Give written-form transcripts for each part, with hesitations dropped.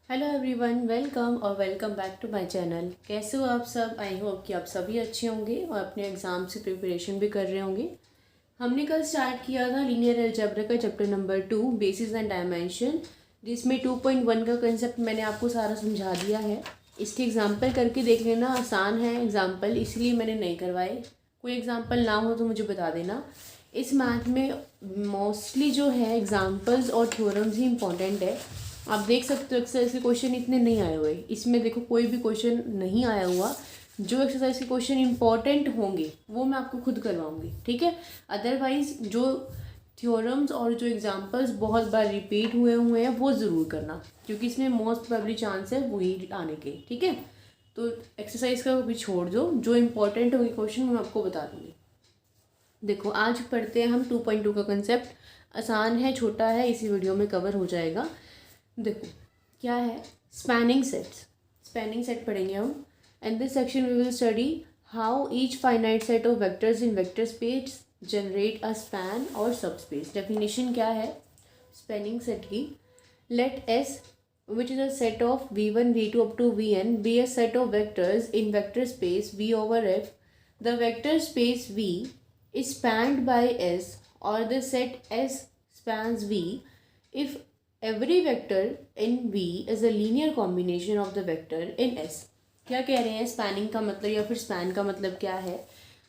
Hello everyone, welcome और welcome back to my channel. कैसे हो आप सब? आई होप कि आप सभी अच्छे होंगे और अपने एग्ज़ाम से प्रिपरेशन भी कर रहे होंगे। हमने कल स्टार्ट किया था लीनियर अलजेब्रा का chapter number 2 basis and dimension, जिसमें 2.1 का कंसेप्ट मैंने आपको सारा समझा दिया है। इसके एग्जाम्पल करके देख लेना, आसान है एग्जाम्पल, इसलिए मैंने नहीं करवाए। कोई एग्जाम्पल ना हो तो मुझे बता देना। इस मैथ में मोस्टली जो है एग्जाम्पल्स और थ्योरम्स ही इम्पोर्टेंट है। आप देख सकते हो अक्सर ऐसे क्वेश्चन इतने नहीं आए हुए, इसमें देखो कोई भी क्वेश्चन नहीं आया हुआ। जो एक्सरसाइज के क्वेश्चन इंपॉर्टेंट होंगे वो मैं आपको खुद करवाऊंगी, ठीक है। अदरवाइज जो थ्योरम्स और जो एग्जांपल्स बहुत बार रिपीट हुए हैं वो ज़रूर करना, क्योंकि इसमें मोस्ट प्रोबेबली चांस है वही आने के, ठीक है। तो एक्सरसाइज का भी छोड़ दो, जो इम्पोर्टेंट होंगे क्वेश्चन मैं आपको बता दूंगी। देखो आज पढ़ते हैं हम 2.2 का कंसेप्ट। आसान है, छोटा है, इसी वीडियो में कवर हो जाएगा। देखो क्या है स्पैनिंग सेट्स। स्पैनिंग सेट पढ़ेंगे हम। And this section we will study how each finite set of vectors in vector space generate a span और सब स्पेस। डेफिनेशन क्या है स्पैनिंग सेट की? Let S which is a set of v1 v2 up to vn be a set of vectors in vector space v over f. The vector space v is spanned by s or the set s spans v if every vector in v is a linear combination of the vector in s. क्या कह रहे हैं? Spanning का मतलब या फिर span का मतलब क्या है?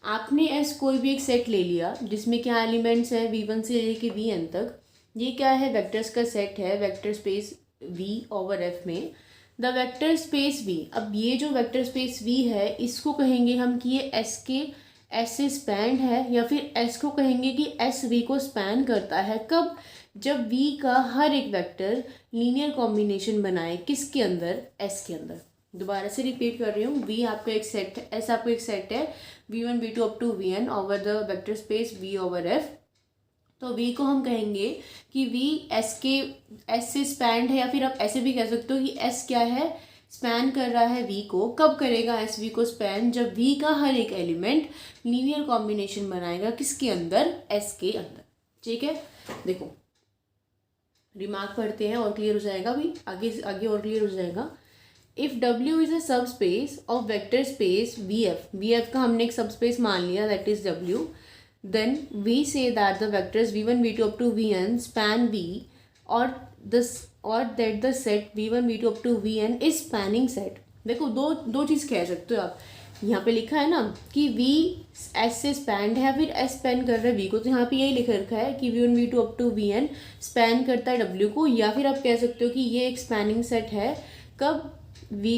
आपने एस कोई भी एक सेट ले लिया जिसमें क्या एलिमेंट्स हैं v1 से लेके vn तक। ये क्या है? वेक्टर्स का सेट है vector space v over f में। द वेक्टर स्पेस v, अब ये जो वेक्टर स्पेस v है इसको कहेंगे हम कि ये s के s से स्पैन्ड है, या फिर s को कहेंगे कि s v को स्पैन करता है। कब? जब v का हर एक वेक्टर लीनियर कॉम्बिनेशन बनाए किसके अंदर? s के अंदर। दोबारा से रिपीट कर रही हूँ, v आपका एक सेट है, s आपका एक सेट है v1 v2 up to vn over the vector space v over f। तो v को हम कहेंगे कि v s के s से स्पैन्ड है, या फिर आप ऐसे भी कह सकते हो कि s क्या है? स्पैन कर रहा है v को। कब करेगा s v को स्पैन? जब v का हर एक एलिमेंट लीनियर कॉम्बिनेशन बनाएगा किसके अंदर? s के अंदर, ठीक है। देखो रिमार्क पढ़ते हैं और क्लियर हो जाएगा, भी आगे आगे और क्लियर हो जाएगा। If W is a subspace of vector space VF का हमने एक सब स्पेस मान लिया, that is W, then we say that the vectors v1 v2 up to vn span v, or this or that the set v1 v2 up to vn is spanning set। देखो दो दो चीज़ कह सकते हो आप। यहाँ पे लिखा है ना कि v s से स्पैंड है, फिर s स्पैन कर रहा है v को, तो यहाँ पे यही लिख रखा है कि v1 v2 up to vn span करता है w को। या फिर आप कह सकते हो कि ये एक स्पैनिंग सेट है। कब? v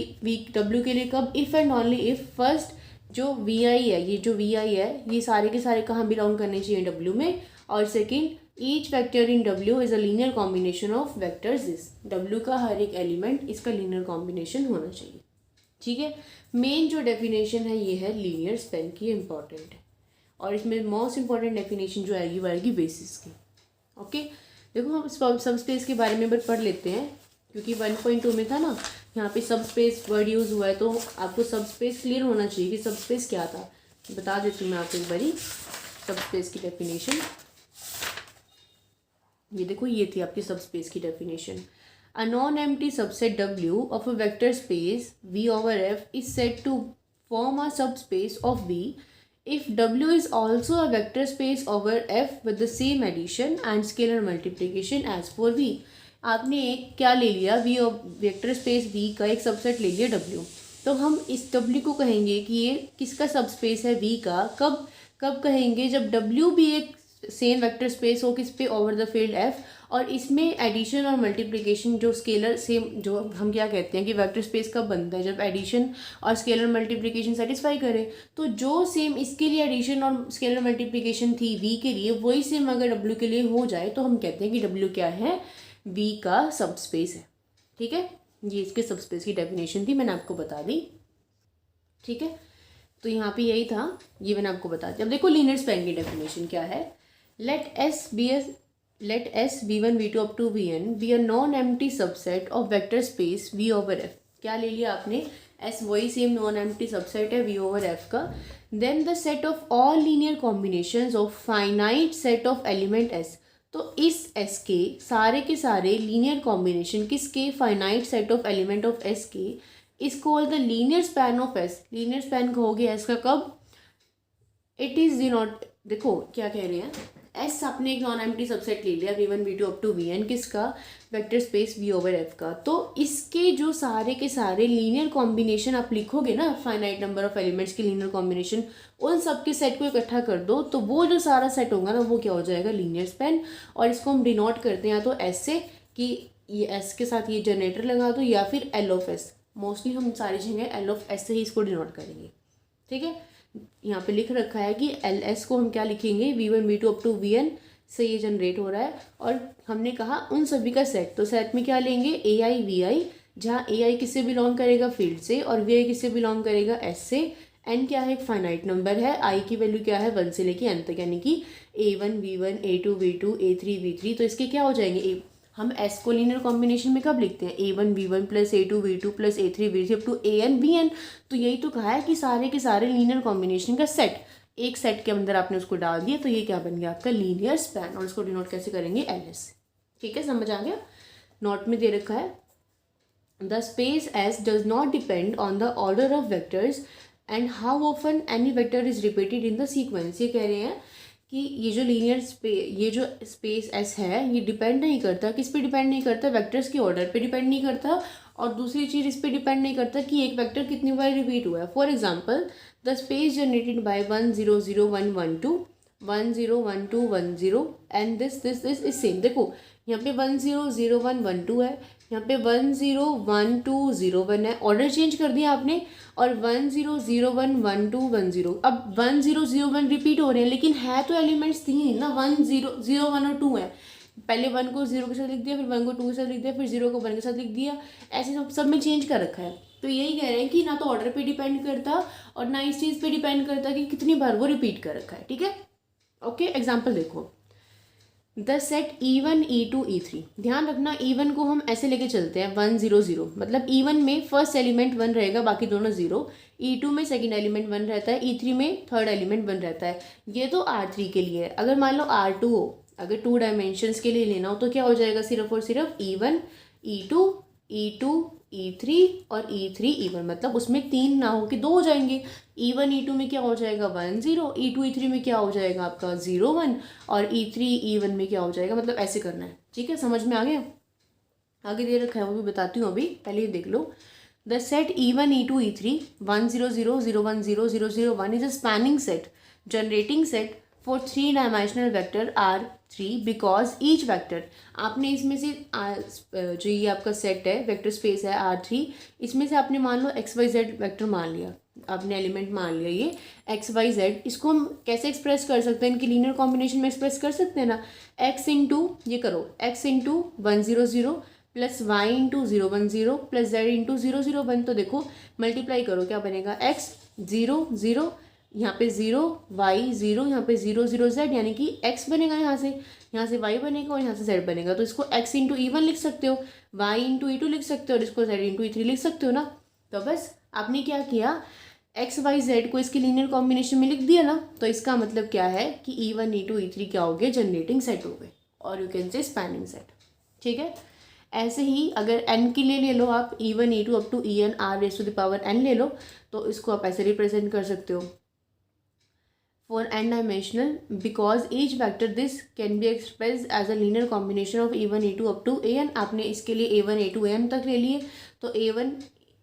w के लिए कब? If and only if first जो वी आई है, ये जो वी आई है ये सारे के सारे कहाँ बिलोंग करने चाहिए? डब्ल्यू में। और second, each vector in W is a linear combination of vectors this. W का हर एक एलिमेंट इसका लीनियर कॉम्बिनेशन होना चाहिए, ठीक है। मेन जो डेफिनेशन है ये है लीनियर स्पैन की, इंपॉर्टेंट है। और इसमें मोस्ट इंपॉर्टेंट डेफिनेशन जो आएगी वो आएगी बेसिस की, ओके। देखो हम सब स्पेस के बारे में बट पढ़ लेते हैं, क्योंकि 1.2 में था ना, यहाँ पे सब स्पेस वर्ड यूज़ हुआ है, तो आपको सब स्पेस क्लियर होना चाहिए कि सब स्पेस क्या था। बता देती हूँ मैं आपको एक बारी सब स्पेस की डेफिनेशन। ये देखो, ये थी आपकी सब स्पेस की definition. A non empty subset W of a vector space V over F is said to form a subspace of V if W is also a vector space over F with the same addition and scalar multiplication as for V। आपने एक क्या ले लिया? V vector space V का एक subset ले लिया W, तो हम इस W को कहेंगे कि ये किसका सब स्पेस है? V का। कब कब कहेंगे? जब W भी एक सेम वेक्टर स्पेस हो किस पे? ओवर द फील्ड F, और इसमें एडिशन और मल्टीप्लिकेशन जो स्केलर सेम, जो हम क्या कहते हैं कि वेक्टर स्पेस कब बनता है? जब एडिशन और स्केलर मल्टीप्लिकेशन सेटिस्फाई करे। तो जो सेम इसके लिए एडिशन और स्केलर मल्टीप्लिकेशन थी V के लिए, वही सेम अगर W के लिए हो जाए तो हम कहते हैं कि W क्या है? V का सब स्पेस है, ठीक है। ये इसके सब स्पेस की डेफिनेशन थी, मैंने आपको बता दी, ठीक है। तो यहाँ पे यही था, ये मैंने आपको बता दिया। अब देखो लीनियर स्पैन की डेफिनेशन क्या है। Let S v1 v2 up to vn be a non-empty subset of vector space V over F। क्या ले लिया आपने? S वही सेम नॉन एम्प्टी सबसेट है V over F का। Then the set of all linear combinations of finite set of element S। तो इस S के सारे लीनियर कॉम्बिनेशन किसके, finite set of element of S के is called the linear span of S. Linear span कहोगे S का कब, it is the not, देखो क्या कह रहे हैं, एस आपने एक नॉन एम्प्टी सबसेट ले लिया v1 v2 up to vn किसका, vector space v over f का। तो इसके जो सारे के सारे लीनियर कॉम्बिनेशन आप लिखोगे ना, फाइनाइट नंबर ऑफ एलिमेंट्स के लीनियर कॉम्बिनेशन, उन सब के सेट को इकट्ठा कर दो तो वो जो सारा सेट होगा ना वो क्या हो जाएगा, लीनियर स्पैन। और इसको हम डिनोट करते हैं या तो एस से कि ये एस के साथ ये जनरेटर लगा दो, या फिर एल ऑफ एस, मोस्टली हम सारी जगह एल ऑफ एस से ही इसको डिनोट करेंगे। ठीक है, यहाँ पे लिख रखा है कि एल एस को हम क्या लिखेंगे, v1 v2 up to vn से ये जनरेट हो रहा है। और हमने कहा उन सभी का सेट, तो सेट में क्या लेंगे, ए आई वी आई, जहाँ ए आई किससे बिलोंग करेगा, फील्ड से, और वी आई किससे बिलोंग करेगा, एस से। एन क्या है, एक फाइनाइट नंबर है, आई की वैल्यू क्या है 1 से लेके एन तक, यानी कि a1 v1 a2 v2 a3 v3। तो इसके क्या हो जाएंगे, हम एस को लीनियर कॉम्बिनेशन में कब लिखते हैं, a1 v1 plus a2 v2 plus a3 v3 up to an vn। तो यही तो कहा है कि सारे के सारे लीनियर कॉम्बिनेशन का सेट, एक सेट के अंदर आपने उसको डाल दिया तो ये क्या बन गया आपका लीनियर स्पैन। और इसको डिनोट कैसे करेंगे, एल एस। ठीक है, समझ आ गया। नोट में दे रखा है the space S does not depend on the order of vectors and how often any vector is repeated in the sequence. ये कह रहे हैं कि ये जो ये जो स्पेस एस है ये डिपेंड नहीं करता, किस पे डिपेंड नहीं करता, वेक्टर्स के ऑर्डर पे डिपेंड नहीं करता, और दूसरी चीज़ इस पे डिपेंड नहीं करता कि एक वेक्टर कितनी बार रिपीट हुआ है। For example the space generated by 1 0 0 1 1 2 1 0 1 2 1 0 and this is same. देखो यहाँ पे 1 0 0 1 1 2 है, यहाँ पे 1 0 1 2 0 1 है, ऑर्डर चेंज कर दिया आपने, और 1 0 0 1 1 2 1 0। अब 1 0 0 1 रिपीट हो रहे हैं, लेकिन है तो एलिमेंट्स तीन ना, 1 0 0 1 और 2 है। पहले 1 को 0 के साथ लिख दिया, फिर 1 को 2 के साथ लिख दिया, फिर 0 को 1 के साथ लिख दिया, ऐसे सब में चेंज कर रखा है। तो यही कह रहे हैं कि ना तो ऑर्डर पे डिपेंड करता और ना इस चीज़ पे डिपेंड करता कि कितनी बार वो रिपीट कर रखा है। ठीक है, ओके। एग्जाम्पल देखो, the set e1 e2 e3। ध्यान रखना e1 को हम ऐसे लेके चलते हैं 1 0 0, मतलब e1 में फर्स्ट एलिमेंट 1 रहेगा, बाकी दोनों 0। e2 में सेकंड एलिमेंट 1 रहता है, e3 में थर्ड एलिमेंट 1 रहता है। ये तो r3 के लिए है। अगर मान लो r2 हो, अगर 2 डायमेंशंस के लिए लेना हो तो क्या हो जाएगा, सिर्फ और सिर्फ e1 e2 e2 e3 और e3 e1, मतलब उसमें 3 ना हो कि 2 हो जाएंगे। e1 e2 में क्या हो जाएगा 1 0, e2 e3 में क्या हो जाएगा आपका 0 1, और e3 e1 में क्या हो जाएगा, मतलब ऐसे करना है। ठीक है, समझ में आ गया। आगे दे रखा है वो भी बताती हूँ, अभी पहले ये देख लो। The set e1 e2 e3 1 0 0 0 1 0 0 0 1 is a spanning set generating set for 3 dimensional vector R3 because each vector. आपने इसमें से जो ये आपका सेट है, वेक्टर स्पेस है R3, इसमें से आपने मान लो XYZ वेक्टर मान लिया, आपने एलिमेंट मान लिया ये XYZ। इसको हम कैसे एक्सप्रेस कर सकते हैं, इनकी लीनियर कॉम्बिनेशन में एक्सप्रेस कर सकते हैं ना, x इंटू ये करो, x into 1 0 0 plus y into 0 1 0 plus z into 0 0 1। तो देखो मल्टीप्लाई करो, क्या बनेगा, x 0 0, यहाँ पे 0 y 0, यहाँ पे 0 0 z, यानी कि x बनेगा, यहाँ से y बनेगा और यहाँ से z बनेगा। तो इसको x इंटू e1 लिख सकते हो, y इंटू e2 लिख सकते हो, और इसको z इंटू e3 लिख सकते हो ना। तो बस आपने क्या किया, x y z को इसके लीनियर कॉम्बिनेशन में लिख दिया ना। तो इसका मतलब क्या है कि e1 e2 e3 क्या हो गए, जनरेटिंग सेट हो गए, और यू कैन से स्पैनिंग सेट। ठीक है, ऐसे ही अगर n के लिए ले लो आप, e1 e2 up to en r raise to the power n ले लो, तो इसको आप ऐसे रिप्रेजेंट कर सकते हो for n dimensional, because each vector this can be expressed as a linear combination of e1 e2 up to an। आपने इसके लिए a1 a2 an तक ले लिए, तो a1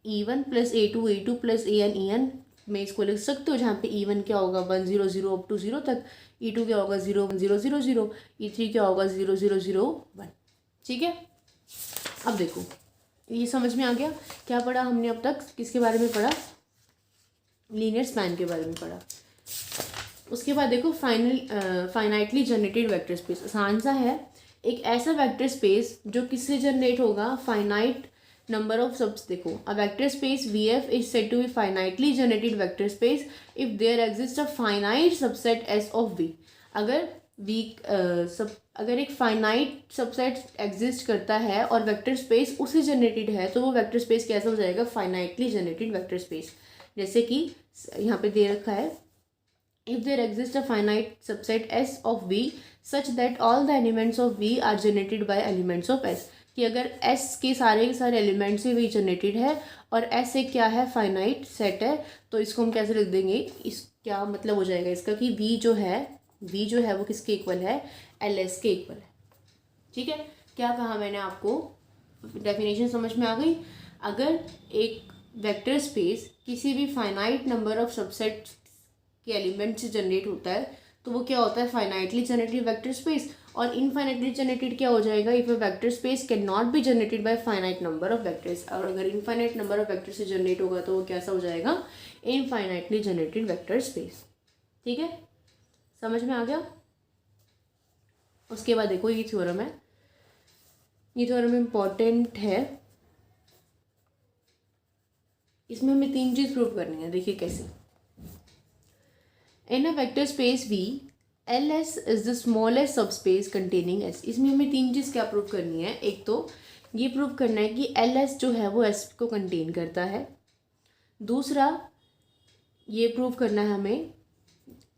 e1 plus a2 e2 plus an en में इसको लिख सकते हो, जहाँ पे e1 क्या होगा 1 0 0 अप टू 0 तक, e2 क्या होगा 0 1 0 0 0, e3 क्या होगा 0 0 0 1। ठीक है, अब देखो ये समझ में आ गया। क्या पढ़ा हमने अब तक, किसके बारे में पढ़ा, लीनियर स्पैन के बारे में पढ़ा। उसके बाद देखो फाइनाइटली जनरेटेड वेक्टर स्पेस। आसान सा है, एक ऐसा वेक्टर स्पेस जो किससे जनरेट होगा, फाइनाइट नंबर ऑफ सबस। देखो a vector space VF is said to be finitely generated vector space if there exist a finite subset S of V। अगर एक फाइनाइट सबसेट एग्जिस्ट करता है और vector space उससे generated है, तो वो वेक्टर स्पेस कैसा हो जाएगा, फाइनाइटली जनरेटेड वेक्टर स्पेस। जैसे कि यहाँ पे दे रखा है if there exists a finite subset S of V such that all the elements of V are generated by elements of S, कि अगर S के सारे एलिमेंट्स से V जनरेटेड है और S एक क्या है, फाइनाइट सेट है, तो इसको हम कैसे लिख देंगे, इस क्या मतलब हो जाएगा इसका कि V जो है वो किसके इक्वल है, LS के इक्वल है। ठीक है, क्या कहा मैंने आपको, डेफिनेशन समझ में आ गई। अगर एक वेक्टर स्पेस किसी भी फाइनाइट नंबर ऑफ सबसेट के एलिमेंट से जनरेट होता है तो वो क्या होता है, फाइनाइटली जनरेटेड वेक्टर स्पेस। और इनफाइनाइटली जनरेटेड क्या हो जाएगा, if a vector space can not be generated by finite number of vectors. और अगर इनफाइनाइट नंबर ऑफ वेक्टर से जनरेट होगा तो वो कैसा हो जाएगा, इनफाइनाइटली जनरेटेड वेक्टर स्पेस। ठीक है, समझ में आ गया। उसके बाद देखो ये थ्योरम है, ये थ्योरम इम्पॉर्टेंट है, इसमें हमें 3 चीज़ प्रूव करनी है। देखिए कैसे, in a vector space V LS is the smallest subspace containing S। इसमें हमें 3 चीज़ क्या प्रूव करनी है, एक तो ये प्रूव करना है कि LS जो है वो S को कंटेन करता है। दूसरा ये प्रूव करना है हमें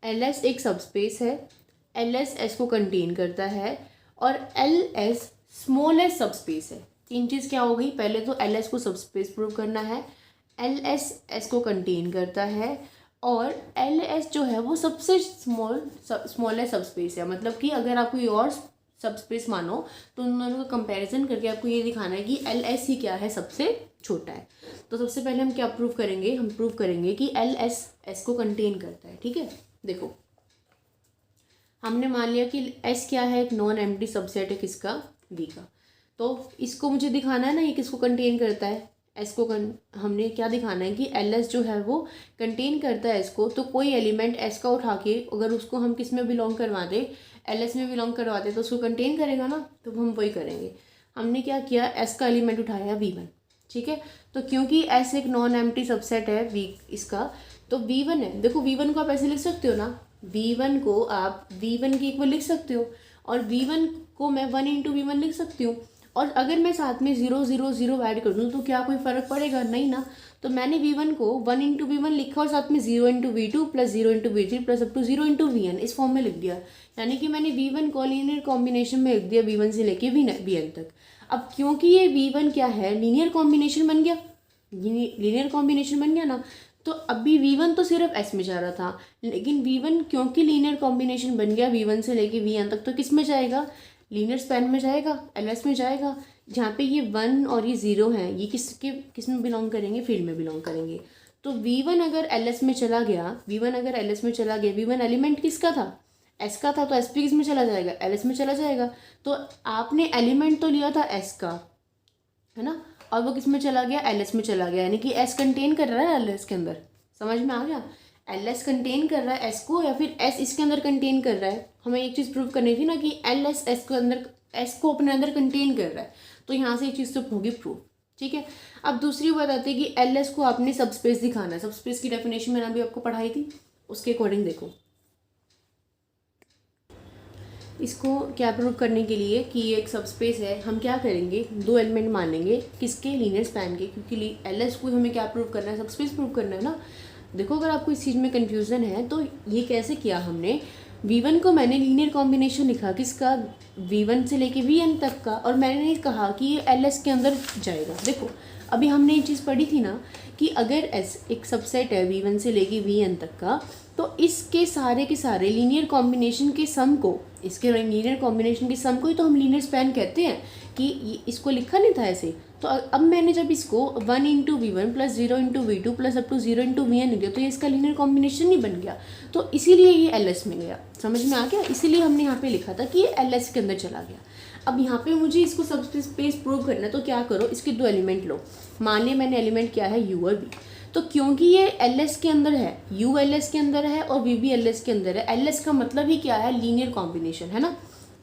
LS एक सबस्पेस है, LS S को कंटेन करता है, और LS स्मॉलेस्ट सबस्पेस है। 3 चीज़ क्या हो गई, पहले तो LS को सबस्पेस प्रूव करना है, LS S को कंटेन करता है, और LS जो है वो सबसे स्मॉलेस्ट सबस्पेस है। मतलब कि अगर आप कोई और सबस्पेस मानो तो उन दोनों का कंपैरिजन करके आपको ये दिखाना है कि LS ही क्या है, सबसे छोटा है। तो सबसे पहले हम क्या प्रूव करेंगे, हम प्रूव करेंगे कि LS S को कंटेन करता है। ठीक है, देखो हमने मान लिया कि S क्या है, एक नॉन एम्प्टी सबसेट है किसका, V का। तो इसको मुझे दिखाना है ना ये किसको कंटेन करता है, S को। हमने क्या दिखाना है कि LS जो है वो कंटेन करता है S को। तो कोई एलिमेंट S का उठा के अगर उसको हम किस में बिलोंग करवा दे, LS में बिलोंग करवा दे, तो उसको कंटेन करेगा ना, तो हम वही करेंगे। हमने क्या किया, S का एलिमेंट उठाया V1। ठीक है, तो क्योंकि S एक नॉन एम्प्टी सबसेट है V इसका, तो V1 है। देखो V1 को आप ऐसे लिख सकते हो ना, V1 को आप V1 के इक्वल लिख सकते हो, और V1 को मैं 1 इंटू V1 लिख सकती हूँ। और अगर मैं साथ में 0 0 0 ऐड कर दूँ तो क्या कोई फ़र्क पड़ेगा, नहीं ना। तो मैंने V1 को 1 इंटू V1 लिखा और साथ में 0 into V2 plus 0 into V3 plus up to 0 into Vn इस फॉर्म में लिख दिया। यानी कि मैंने V1 को लीनियर कॉम्बिनेशन में लिख दिया, V1 से लेके Vn तक। अब क्योंकि ये V1 क्या है, लीनियर कॉम्बिनेशन बन गया, लीनियर कॉम्बिनेशन बन गया ना, तो अभी V1 तो सिर्फ S में जा रहा था, लेकिन V1 क्योंकि लीनियर कॉम्बिनेशन बन गया V1 से लेके Vn तक, तो किस में जाएगा, लीनियर स्पैन में जाएगा, LS में जाएगा। जहाँ पे ये 1 और ये 0 हैं, ये किस में बिलोंग करेंगे, फील्ड में बिलोंग करेंगे। तो V1 अगर LS में चला गया, V1 अगर LS में चला गया, V1 एलिमेंट किसका था, S का था, तो S भी किस में चला जाएगा, LS में चला जाएगा। तो आपने एलिमेंट तो लिया था S का, है ना, और वो किस में चला गया, LS में चला गया। यानी कि S कंटेन कर रहा है LS के अंदर, समझ में आ गया। LS कंटेन कर रहा है S को, या फिर S इसके अंदर कंटेन कर रहा है। हमें एक चीज़ प्रूव करनी थी ना कि LS S को अंदर, S को अपने अंदर कंटेन कर रहा है, तो यहाँ से एक चीज़ तो होगी प्रूव। ठीक है, अब दूसरी बात आती है कि LS को आपने सबस्पेस दिखाना है। सबस्पेस की डेफिनेशन मैंने अभी आपको पढ़ाई थी, उसके अकॉर्डिंग देखो इसको क्या प्रूव करने के लिए कि ये एक सबस्पेस है, हम क्या करेंगे, 2 एलिमेंट मान लेंगे किसके, लीनियर स्पैन के, क्योंकि LS को हमें क्या प्रूव करना है, सबस्पेस प्रूव करना है ना। देखो अगर आपको इस चीज़ में कन्फ्यूज़न है तो ये कैसे किया हमने, V1 को मैंने लीनियर कॉम्बिनेशन लिखा किसका, V1 से लेके Vn तक का, और मैंने कहा कि ये LS के अंदर जाएगा। देखो अभी हमने ये चीज़ पढ़ी थी ना कि अगर S एक सबसेट है V1 से लेके Vn तक का, तो इसके सारे के सारे लीनियर कॉम्बिनेशन के सम को, इसके लीनियर कॉम्बिनेशन के सम को ही तो हम लीनियर स्पैन कहते हैं। कि इसको लिखा नहीं था ऐसे, तो अब मैंने जब इसको 1 into V1 plus 0 into V2 plus up to 0 into Vn लिया, तो ये इसका लीनियर कॉम्बिनेशन नहीं बन गया, तो इसीलिए ये LS में गया। समझ में आ गया, इसीलिए हमने यहाँ पे लिखा था कि ये LS के अंदर चला गया। अब यहाँ पे मुझे इसको सबस्पेस प्रूव करना है, तो क्या करो, इसके 2 एलिमेंट लो। मान लिया मैंने एलिमेंट क्या है, U और V। तो क्योंकि ये LS के अंदर है, U LS के अंदर है और V भी LS के अंदर है, LS का मतलब ही क्या है, लीनियर कॉम्बिनेशन, है ना।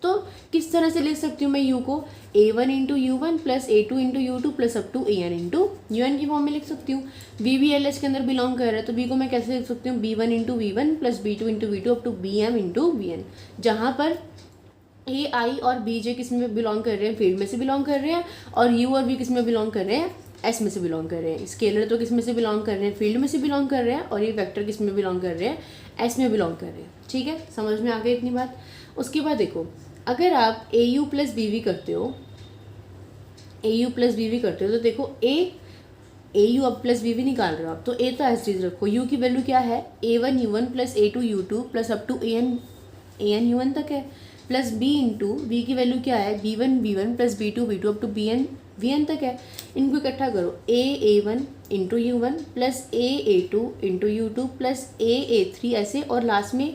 तो किस तरह से लिख सकती हूँ मैं U को, A1 into U1 plus A2 into U2 plus up to AN into UN की फॉर्म में लिख सकती हूँ। V भी LS के अंदर बिलोंग कर रहा है, तो V को मैं कैसे लिख सकती हूँ, B1 into V1 plus B2 into V2 up to BM into VN, जहाँ पर A I और B J किस में बिलोंग कर रहे हैं, फील्ड में से बिलोंग कर रहे हैं, और U और V किस में बिलोंग कर रहे हैं, एस में से बिलोंग कर रहे हैं। स्केलर तो किस में से बिलोंग कर रहे हैं, फील्ड में से बिलोंग कर रहे हैं, और ये वेक्टर किस में बिलोंग कर रहे हैं, एस में बिलोंग कर रहे हैं। ठीक है, समझ में आ गई इतनी बात। उसके बाद देखो, अगर आप ए यू प्लस बी वी करते हो, ए यू प्लस बी वी करते हो, तो देखो ए यू अब प्लस बी वी निकाल रहे हो आप, तो ए तो एज चीज रखो, यू की वैल्यू क्या है, a one u one plus a two u two plus up to a n u one तक है, प्लस बी इंटू वी की वैल्यू क्या है, b one plus b two up to we n तक है। इनको इकट्ठा करो, a one into you one plus a two into you two plus a three ऐसे, और लास्ट में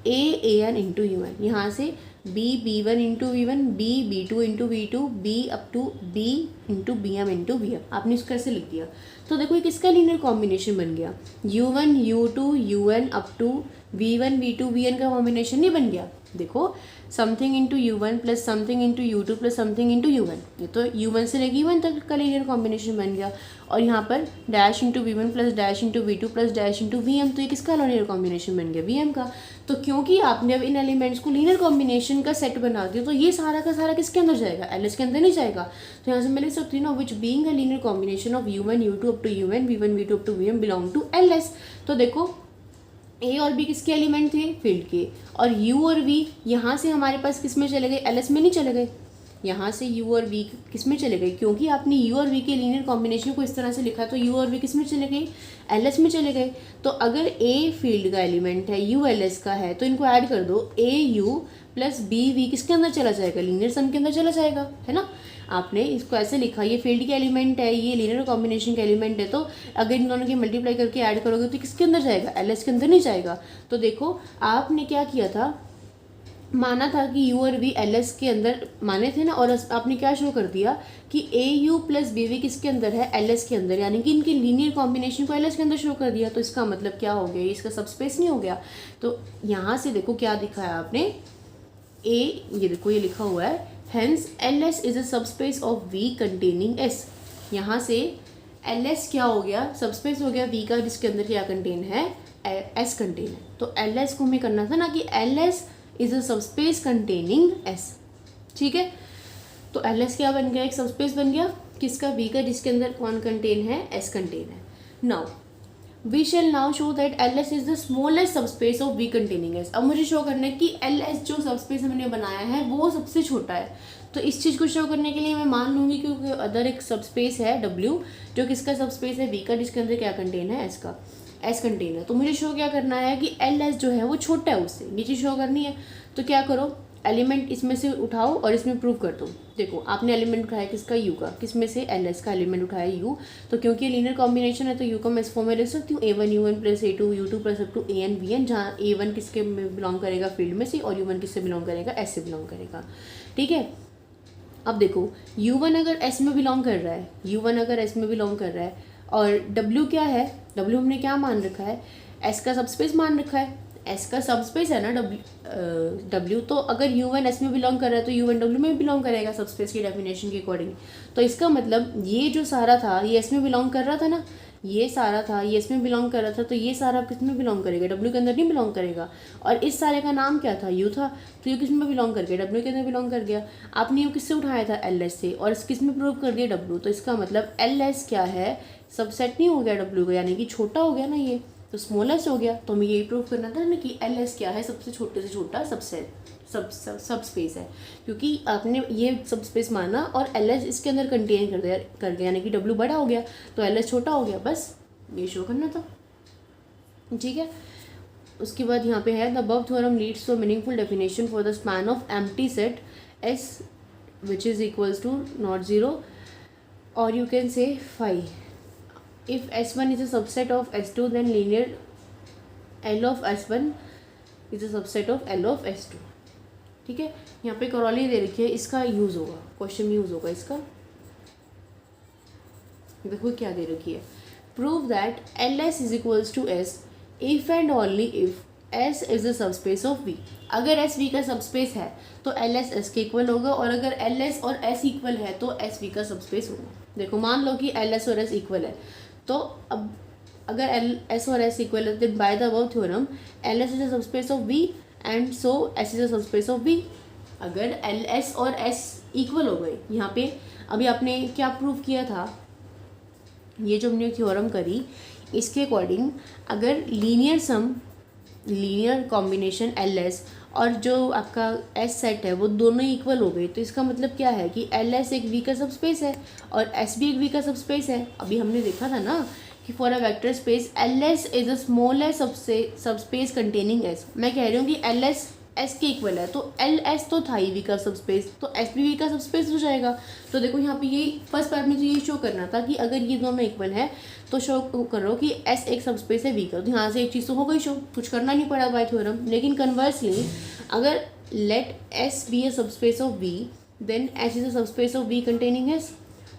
a n into u n. यहाँ से B one into V one, B two into V two, B up to B into B M into V M. आपने इसको कैसे लिख दिया, तो देखो ये किसका लीनियर कॉम्बिनेशन बन गया, U one you two you N up to V one V two we N का कॉम्बिनेशन नहीं बन गया। देखो something into you one plus something into you two plus something into you one, ये तो you one से लेके you one तक का लीनियर कॉम्बिनेशन बन गया। और यहाँ पर dash into V one plus dash into V two plus dash into V M, तो ये किसका लीनियर कॉम्बिनेशन बन गया, वी एम का। तो क्योंकि आपने अब इन एलिमेंट्स को लीनियर कॉम्बिनेशन का सेट बना दिया, तो ये सारा का सारा किसके अंदर जाएगा, एल एस के अंदर नहीं जाएगा। तो यहाँ से मैं लिख सकती हूँ ना, which being a linear combination of u one you two up to you n, v two up to v m belong to L S. तो देखो ए और बी किसके एलिमेंट थे, फील्ड के, और यू और वी यहाँ से हमारे पास किस में चले गए, एल एस में नहीं चले गए। यहाँ से यू और वी किस में चले गए, क्योंकि आपने यू और वी के लीनियर कॉम्बिनेशन को इस तरह से लिखा, तो यू और वी किस में चले गए, एल एस में चले गए। तो अगर ए फील्ड का एलिमेंट है, यू एल एस का है, तो इनको ऐड कर दो, ए यू प्लस बी वी किसके अंदर चला जाएगा, लीनियर सम के अंदर चला जाएगा, है ना। आपने इसको ऐसे लिखा, ये फील्ड के एलिमेंट है, ये लीनियर कॉम्बिनेशन के एलिमेंट है, तो अगर इन दोनों की मल्टीप्लाई करके ऐड करोगे तो किसके अंदर जाएगा, एल एस के अंदर नहीं जाएगा। तो देखो आपने क्या किया था, माना था कि यू और वी एल एस के अंदर माने थे ना, और आपने क्या शो कर दिया कि ए यू प्लस बी वी किसके अंदर है, एल एस के अंदर, यानी कि इनके लीनियर कॉम्बिनेशन को एल एस के अंदर शो कर दिया। तो इसका मतलब क्या हो गया, इसका सबस्पेस नहीं हो गया। तो यहाँ से देखो क्या दिखाया आपने, ए ये देखो ये लिखा हुआ है, hence L S is a subspace of V containing S. यहाँ से एल एस क्या हो गया, सबस्पेस हो गया वी का, जिसके अंदर क्या कंटेन है, एस कंटेन है। तो एल एस को हमें करना था ना कि L S is a subspace containing S. ठीक है, तो एल एस क्या बन गया, एक सबस्पेस बन गया किसका, वी का, जिसके अंदर कौन कंटेन है, एस कंटेन है। Now we shall now show that L S is the smallest subspace of V containing S. अब मुझे शो करना है कि एल एस जो सबस्पेस हमने बनाया है वो सबसे छोटा है। तो इस चीज़ को शो करने के लिए मैं मान लूँगी क्योंकि अदर एक सबस्पेस है डब्ल्यू, जो किसका सबस्पेस है, वी का, जिसके अंदर क्या कंटेन है, एस का, एस कंटेन है। तो मुझे शो क्या करना है कि एल एस जो है वो छोटा है उससे, ये चीज़ शो करनी है। तो क्या करो, एलिमेंट इसमें से उठाओ और इसमें प्रूव कर दो। देखो आपने एलिमेंट उठाया किसका, यू का, किस में से, एल एस का एलिमेंट उठाया यू। तो क्योंकि ये लीनियर कॉम्बिनेशन है तो यू का मैं इस फॉर्म में लिख सकती हूँ, a one u one plus a two u two plus up to a n v n, जहाँ ए वन किसके में बिलोंग करेगा, फील्ड में से, और यू वन किससे बिलोंग करेगा, एस से बिलोंग करेगा। ठीक है, अब देखो यू वन अगर एस में बिलोंग कर रहा है, यू वन अगर एस में बिलोंग कर रहा है, और डब्ल्यू क्या है, डब्ल्यू हमने क्या मान रखा है, एस का सबस्पेस मान रखा है, एस का सबस्पेस है ना डब्ल्यू। तो अगर यू वन एस में बिलोंग कर रहा है तो यू वन डब्ल्यू में भी बिलोंग करेगा सबस्पेस की डेफिनेशन के अकॉर्डिंग। तो इसका मतलब ये जो सारा था ये एस में बिलोंग कर रहा था ना, ये सारा था ये एस में बिलोंग कर रहा था, तो ये सारा किस में बिलोंग करेगा, डब्ल्यू के अंदर नहीं बिलोंग करेगा। और इस सारे का नाम क्या था, यू था, तो यू किस में बिलोंग कर गया, डब्ल्यू के अंदर बिलोंग कर गया। आपने यू किससे उठाया था, एल एस से, और किस में प्रूव कर दिया, डब्ल्यू। तो इसका मतलब एल एस क्या है, सबसेट नहीं हो गया डब्ल्यू का, यानी कि छोटा हो गया ना ये, तो स्मॉलेस्ट हो गया। तो हमें यही प्रूव करना था ना कि एल एस क्या है, सबसे छोटे से छोटा सब स्पेस है, क्योंकि आपने ये सब स्पेस माना और एल एस इसके अंदर कंटेन कर गया, यानी कि डब्ल्यू बड़ा हो गया तो एल एस छोटा हो गया, बस ये शो करना था। ठीक है, उसके बाद यहाँ पे है, the above theorem leads to meaningful definition for the span of empty set S which is equals to not zero, और you can say phi. If S1 is a subset of S2, then linear L of S1 is a subset of L of S2. ठीक है, यहाँ पे कॉरोली दे रखी है, इसका use होगा, question use होगा इसका। देखो क्या दे रखी है, prove that LS is equals to S if and only if S is the subspace of V। अगर S V का सबस्पेस है तो LS S के इक्वल होगा, और अगर LS और S इक्वल है तो S V का सबस्पेस होगा। देखो मान लो कि LS और S इक्वल है, तो अब अगर एस और एस इक्वल है, then by the above theorem L S is a subspace of V and so S is a subspace of V. अगर एल एस और एस इक्वल हो गए, यहाँ पे अभी आपने क्या प्रूव किया था, ये जो हमने थ्योरम करी इसके अकॉर्डिंग अगर लीनियर कॉम्बिनेशन LS और जो आपका S सेट है वो दोनों इक्वल हो गए, तो इसका मतलब क्या है कि LS एक V का सबस्पेस है और S भी एक V का सबस्पेस है। अभी हमने देखा था ना कि for a vector space LS is a smallest subspace containing S। मैं कह रही हूँ कि LS S के इक्वल है, तो LS तो था ही V का सबस्पेस, तो S भी V का सबस्पेस हो जाएगा। तो देखो यहाँ पे यही फर्स्ट पार्ट में तो यही शो करना था कि अगर ये दोनों इक्वल है तो शो करो कि S एक सबस्पेस है V का। तो यहाँ से एक चीज़ तो हो गई शो, कुछ करना नहीं पड़ा बाय थ्योरम। लेकिन कन्वर्सली अगर let S be a subspace of V then S is a subspace of V containing S।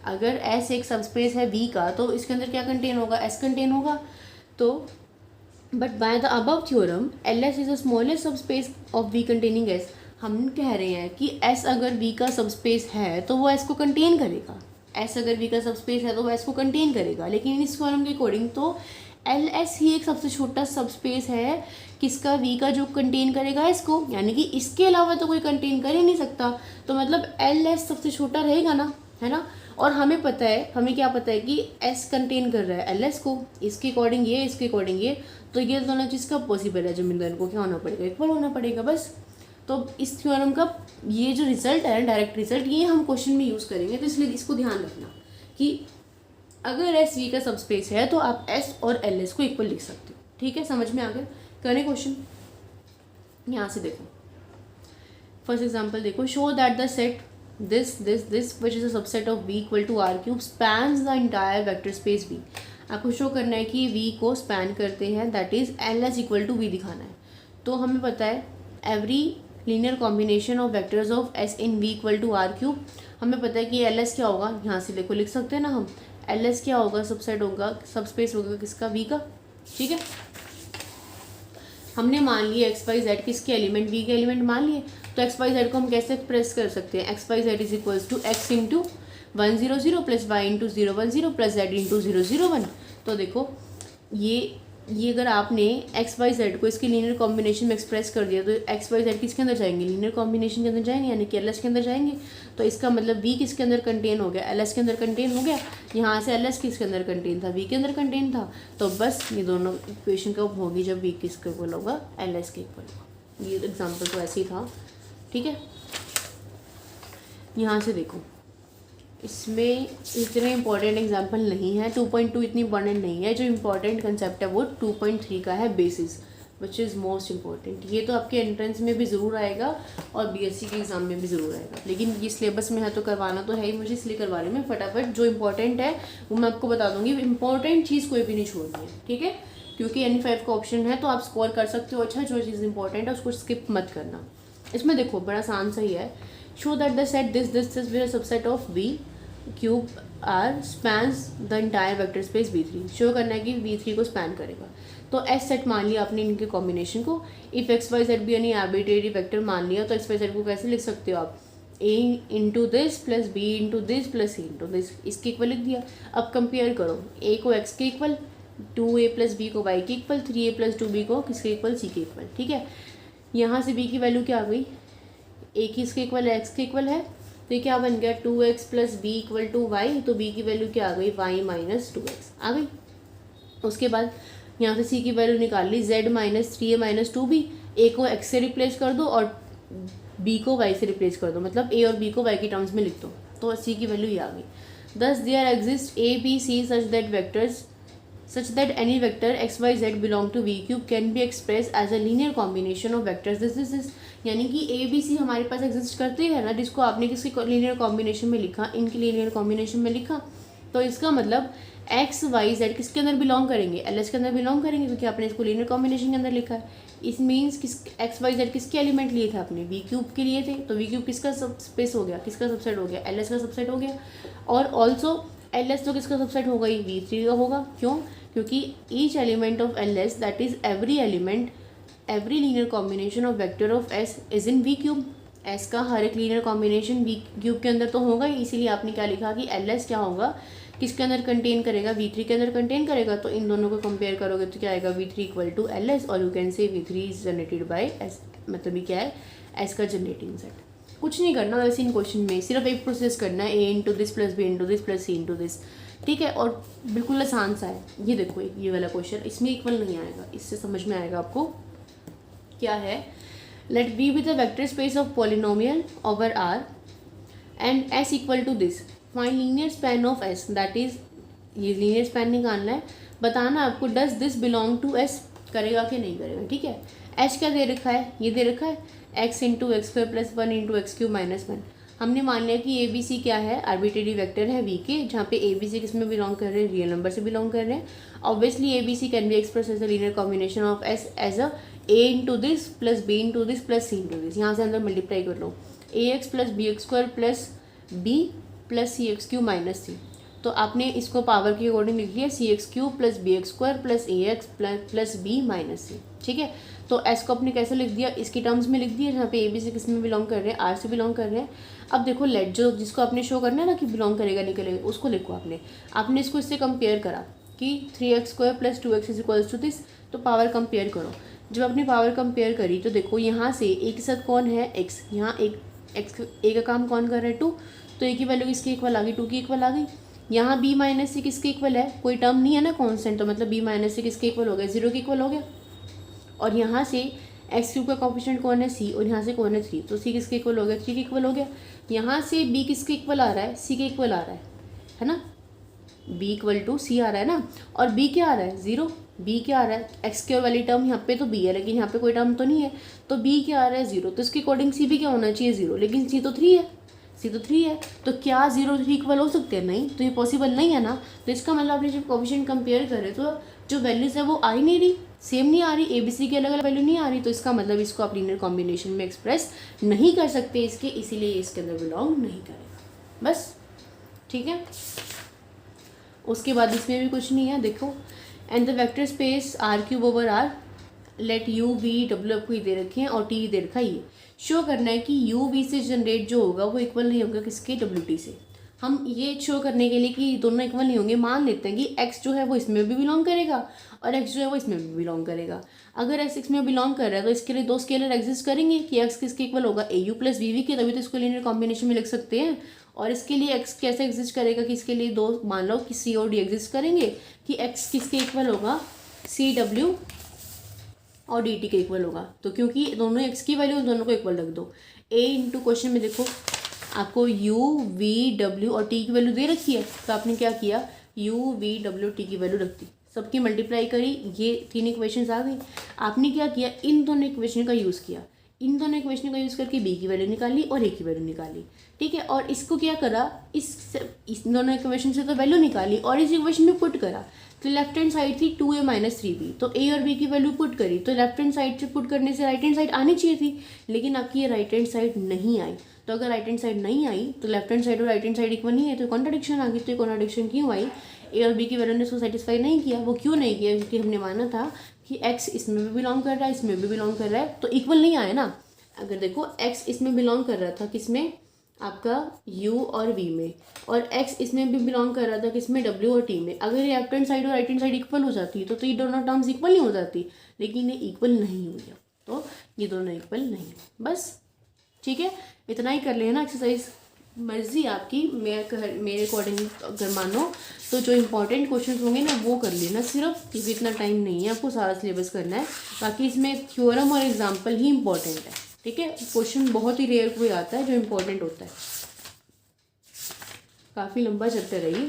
अगर S एक सबस्पेस है V का तो इसके अंदर क्या कंटेन होगा, S कंटेन होगा। तो but by the above theorem LS is the smallest subspace of V containing S। हम कह रहे हैं कि S अगर V का सबस्पेस है तो वो S को कंटेन करेगा। S अगर V का सबस्पेस है तो वो S को कंटेन करेगा। लेकिन इस थ्योरम के अकॉर्डिंग तो LS ही एक सबसे छोटा सबस्पेस है किसका, V का, जो कंटेन करेगा S को, यानी कि इसके अलावा तो कोई कंटेन कर ही नहीं सकता। तो मतलब LS सबसे छोटा रहेगा ना, है ना। और हमें पता है, हमें क्या पता है कि S कंटेन कर रहा है LS को, इसके अकॉर्डिंग ये, इसके अकॉर्डिंग ये, तो ये दोनों चीज़ का पॉसिबल है, जमींदार को क्या होना पड़ेगा, इक्वल होना पड़ेगा बस। तो इस थ्योरम का ये जो रिजल्ट है, डायरेक्ट रिजल्ट, ये हम क्वेश्चन में यूज़ करेंगे। तो इसलिए इसको ध्यान रखना कि अगर S V का सबस्पेस है तो आप S और LS को इक्वल लिख सकते हो। ठीक है, समझ में आ गया। करें क्वेश्चन, यहाँ से देखो फर्स्ट एग्जाम्पल देखो, show that the set this which is a subset of V equal to R cube spans the entire vector space V। आपको शो करना है कि V को स्पैन करते हैं, that is LS equal to V दिखाना है। तो हमें पता है every linear combination of vectors of S in V equal to R cube. हमें पता है कि LS क्या होगा, यहाँ से देखो लिख सकते हैं ना हम, LS क्या होगा, सबसेट होगा, सबस्पेस होगा किसका, V का। ठीक है, हमने मान लिए XYZ किसके एलिमेंट, V के एलिमेंट मान लिए। तो XYZ को हम कैसे एक्सप्रेस कर सकते हैं, XYZ is equals to X into 100 plus Y into 010 plus Z into 001। तो देखो ये अगर आपने XYZ को इसके लीनियर कॉम्बिनेशन में एक्सप्रेस कर दिया तो XYZ किसके अंदर जाएंगे, लीनियर कॉम्बिनेशन के अंदर जाएंगे, यानी कि LS के अंदर जाएंगे। तो इसका मतलब V किसके अंदर कंटेन हो गया, LS के अंदर कंटेन हो गया। यहाँ से LS किसके अंदर कंटेन था, V के अंदर कंटेन था। तो बस ये दोनों इक्वेशन कब होगी, जब V किसके इक्वल होगा, LS के इक्वल होगा। ये एग्जाम्पल तो ऐसे ही था। ठीक है, यहाँ से देखो इसमें इतने इंपॉर्टेंट एग्जाम्पल नहीं है, 2.2 इतनी इंपॉर्टेंट नहीं है। जो इम्पॉर्टेंट कंसेप्ट है वो 2.3 का है, basis, which is most important. ये तो आपके एंट्रेंस में भी ज़रूर आएगा और BSc के एग्ज़ाम में भी ज़रूर आएगा, लेकिन ये सिलेबस में है तो करवाना तो है ही मुझे, इसलिए करवा रही हूँ मैं फटाफट। जो इंपॉर्टेंट है वो मैं आपको बता दूँगी, इंपॉर्टेंट चीज़ कोई भी नहीं छोड़नी है। ठीक है, क्योंकि N5 का ऑप्शन है तो आप स्कोर कर सकते हो अच्छा। जो चीज़ इंपॉर्टेंट है उसको स्किप मत करना। इसमें देखो बड़ा आसान सा ही है, show that the set this with subset of V cube R spans the entire vector space V3। Show करना है कि V3 को स्पैन करेगा। तो S सेट मान लिया आपने इनके कॉम्बिनेशन को। इफ़ XYZ भी यानी आर्बिट्रेरी वेक्टर मान लिया तो XYZ को कैसे लिख सकते हो आप, A into this plus B into this plus C into this, इसके इक्वल लिख दिया। अब कंपेयर करो, A को X के इक्वल, 2A प्लस B को Y के इक्वल, 3A प्लस 2B को किसके इक्वल, C के इक्वल। ठीक है, यहाँ से B की वैल्यू क्या आ गई, A किसके इक्वल है, X के इक्वल है। तो ये क्या बन गया, 2x plus B equal to Y. तो b की वैल्यू क्या आ गई, y माइनस 2x आ गई। उसके बाद यहाँ से c की वैल्यू निकाल ली, z minus 3a minus 2b। a को x से रिप्लेस कर दो और b को y से रिप्लेस कर दो, मतलब a और b को y की टर्म्स में लिख दो। तो c की वैल्यू ये आ गई। Thus there exist a b c such that any vector x y z belong to V cube can be expressed as a linear combination of vectors this। यानी कि A B C हमारे पास exist करते हैं ना, जिसको आपने किसके linear combination में लिखा, इनके लीनियर कॉम्बिनेशन में लिखा। तो इसका मतलब एक्स वाई जेड किसके अंदर बिलोंग करेंगे, LS के अंदर बिलोंग करेंगे, क्योंकि आपने इसको लीनियर कॉम्बिनेशन के अंदर लिखा है। इस मीन्स किस एक्स वाई जेड किसके एलिमेंट लिए थे आपने, V क्यूब के लिए थे। तो V क्यूब किसका सब स्पेस हो गया, किसका सबसेट हो गया, LS का सबसेट हो गया। और ऑल्सो LS तो किसका सबसेट होगा, V3 का होगा। क्यों, क्योंकि each element of LS that is every linear combination of vector of S is in V cube. S का हर एक लीनियर कॉम्बिनेशन V क्यूब के अंदर तो होगा ही, इसीलिए आपने क्या लिखा कि LS क्या होगा, किसके अंदर कंटेन करेगा, V3 के अंदर कंटेन करेगा। तो इन दोनों को कंपेयर करोगे तो क्या आएगा, V3 इक्वल टू LS, और यू कैन से V3 is generated by S। मतलब ये क्या है, S का जनरेटिंग सेट। कुछ नहीं करना वैसे इन क्वेश्चन में, सिर्फ एक प्रोसेस करना है, A into this plus B into this plus C into this. ठीक है, और बिल्कुल आसान सा है। ये देखो ये वाला क्वेश्चन, इसमें इक्वल नहीं आएगा, इससे समझ में आएगा आपको क्या है। Let B with the vector space of polynomial over R and S equal to this, find linear span of S, that is ये लीनियर स्पैन निकालना है, बताना आपको does this belong to S, करेगा कि नहीं करेगा। ठीक है, एच क्या दे रखा है, ये दे रखा है x into x square plus 1 into x cube minus 1। हमने मान लिया कि ए बी सी क्या है, आर्बिट्रेरी वेक्टर है वी के, जहाँ पे ए बी सी किस में बिलोंग कर रहे हैं, रियल नंबर से बिलोंग कर रहे हैं। Obviously a b c can be express as a linear combination of S as a a into this plus b into this plus c into this. यहाँ से अंदर मल्टीप्लाई कर लो, a x plus b x square plus b plus c x cube minus c. तो आपने इसको power के according लिख लिया, c x cube plus b x square plus a x plus B minus सी। ठीक है, तो एस को आपने कैसे लिख दिया, इसकी टर्म्स में लिख दिया, जहाँ पे ए बी सी किस में बिलोंग कर रहे हैं, आर से बिलोंग कर रहे हैं। अब देखो लेट जो जिसको आपने शो करना है ना कि बिलोंग करेगा नहीं करेगा, उसको लिखो आपने इसको इससे कंपेयर करा कि 3x square plus 2x is equals to this, तो पावर कंपेयर करो। जब आपने पावर कंपेयर करी तो देखो यहाँ से एक के साथ कौन है x, यहाँ एक x ए का काम कौन कर रहा है 2, तो ए की वैल्यू किसकी इक्वल आ गई, 2 की इक्वल आ गई। यहाँ b माइनस सी किसके इक्वल है, कोई टर्म नहीं है ना कॉन्स्टेंट, तो मतलब b माइनस सी किसके इक्वल हो गया, 0 के इक्वल हो गया। और यहाँ से एक्स क्यूब का कोफिशिएंट कौन है c, और यहाँ से कौन है 3, तो c किसके इक्वल हो गया, 3 के इक्वल हो गया। यहाँ से b किसके इक्वल आ रहा है, c के इक्वल आ रहा है ना, b इक्वल टू c आ रहा है ना, और b क्या आ रहा है 0, b क्या आ रहा है, एक्स स्क्वायर वाली टर्म यहाँ पे तो b है, लेकिन यहाँ पे कोई टर्म तो नहीं है, तो b क्या आ रहा है 0, तो इसके अकॉर्डिंग c भी क्या होना चाहिए 0, लेकिन c तो 3 है, c तो 3 है, तो क्या 0 3 इक्वल हो सकते हैं, नहीं, तो ये पॉसिबल नहीं है ना। तो इसका मतलब आपने जब कोफिशिएंट कंपेयर करें तो जो वैल्यूज़ है वो आ ही नहीं रही, सेम नहीं आ रही, ए बी सी की अलग अलग वैल्यू नहीं आ रही, तो इसका मतलब इसको आप लीनियर कॉम्बिनेशन में एक्सप्रेस नहीं कर सकते इसके, इसीलिए इसके अंदर बिलोंग नहीं करेगा, बस। ठीक है, उसके बाद इसमें भी कुछ नहीं है, देखो and the vector space R cube over R, let U V W आपको दे रखे हैं और टी दे रखा है। ये शो करना है कि यू वी से जनरेट जो होगा वो इक्वल नहीं होगा किसके, डब्ल्यू टी से। हम ये शो करने के लिए कि दोनों इक्वल नहीं होंगे, मान लेते हैं कि x जो है वो इसमें भी बिलोंग करेगा और x जो है वो इसमें भी बिलोंग करेगा। अगर x इसमें बिलोंग कर रहा है तो इसके लिए दो स्केलर एग्जिस्ट करेंगे कि x किसके इक्वल होगा, ए यू प्लस वी वी के, तभी तो इसको लीनियर कॉम्बिनेशन में लिख सकते हैं। और इसके लिए x कैसे एग्जिस्ट करेगा कि इसके लिए दो, मान लो कि सी और डी एग्जिस्ट करेंगे कि x किसके इक्वल होगा, सी डब्ल्यू और डी टी के इक्वल होगा। तो क्योंकि दोनों x की वैल्यू दोनों को इक्वल रख दो। a इंटू क्वेश्चन में देखो आपको u v w और t की वैल्यू दे रखी है, तो आपने क्या किया, u v w t की वैल्यू रख दी, सबकी मल्टीप्लाई करी, ये 3 इक्वेशंस आ गई। आपने क्या किया, इन दोनों इक्वेशन का यूज़ किया, इन दोनों इक्वेशन का यूज़ करके b की वैल्यू निकाली और a की वैल्यू निकाली। ठीक है, और इसको क्या करा, इस दोनों इक्वेशन से तो वैल्यू निकाली और इस इक्वेशन में पुट करा, तो लेफ्ट हैंड साइड थी 2a माइनस 3b, तो a और b की वैल्यू पुट करी, तो लेफ्ट हैंड साइड से पुट करने से राइट हैंड साइड आनी चाहिए थी, लेकिन आपकी ये राइट हैंड साइड नहीं आई। तो अगर राइट हैंड साइड नहीं आई तो लेफ्ट हैंड साइड और राइट हैंड साइड इक्वल नहीं है, तो कॉन्ट्राडिक्शन आ गई। तो ये कॉन्ट्राडिक्शन क्यों आई, ए और बी की वैल्यू ने उसको सेटिस्फाई नहीं किया। वो क्यों नहीं किया, क्योंकि हमने माना था कि एक्स इसमें भी बिलोंग कर रहा है, इसमें भी बिलोंग कर रहा है, तो इक्वल नहीं आया ना। अगर देखो एक्स इसमें बिलोंग कर रहा था किसमें, आपका u और v में, और x इसमें भी बिलोंग कर रहा था किसमें, w और t में। अगर ये लेफ्ट हैंड साइड और राइट हैंड साइड इक्वल हो जाती तो ये दोनों टर्म्स इक्वल नहीं हो जाती, लेकिन ये इक्वल नहीं हुई, तो ये दोनों इक्वल नहीं, बस। ठीक है, इतना ही कर लेना एक्सरसाइज, मर्जी आपकी, मेरे अकॉर्डिंग अगर मानो तो जो इंपॉर्टेंट क्वेश्चन होंगे ना वो कर लेना सिर्फ, क्योंकि इतना टाइम नहीं है आपको सारा सिलेबस करना है। बाकी इसमें थ्योरम और एग्जाम्पल ही इंपॉर्टेंट है। ठीक है, क्वेश्चन बहुत ही रेयर कोई आता है जो इम्पोर्टेंट होता है। काफ़ी लंबा चैप्टर है ये,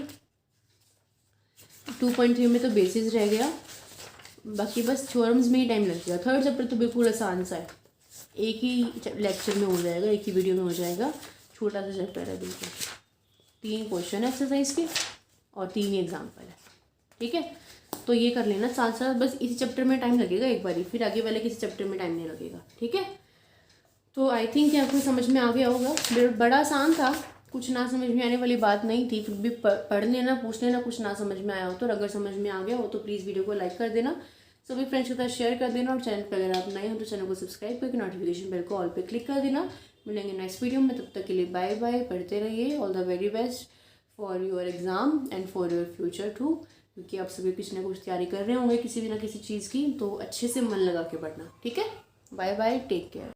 2.3 में तो बेसिस रह गया, बाकी बस थ्योरम्स में ही टाइम लग गया। थर्ड चैप्टर तो बिल्कुल आसान सा है, एक ही लेक्चर में हो जाएगा, एक ही वीडियो में हो जाएगा, छोटा सा चैप्टर है बिल्कुल। 3 क्वेश्चन है एक्सरसाइज के और 3 ही एग्जाम्पल है। ठीक है, तो ये कर लेना साथ साथ, बस इसी चैप्टर में टाइम लगेगा एक बारी, फिर आगे वाले किसी चैप्टर में टाइम नहीं लगेगा। ठीक है, तो आई थिंक आपको समझ में आ गया होगा, बड़ा आसान था, कुछ ना समझ में आने वाली बात नहीं थी, फिर भी पढ़ लेना, पूछ लेना, कुछ ना समझ में आया हो तो। और अगर समझ में आ गया हो तो प्लीज़ वीडियो को लाइक कर देना, सभी फ्रेंड्स के साथ शेयर कर देना, और चैनल पर अगर आप नए हो तो चैनल को सब्सक्राइब करके नोटिफिकेशन बेल को ऑल पे क्लिक कर देना। मिलेंगे नेक्स्ट वीडियो में, तब तक के लिए बाय बाय, पढ़ते रहिए, all the very best for your exam and for your future too, क्योंकि आप सभी कुछ ना कुछ तैयारी कर रहे होंगे किसी भी ना किसी चीज़ की, तो अच्छे से मन लगा के पढ़ना। ठीक है, बाय बाय, टेक केयर।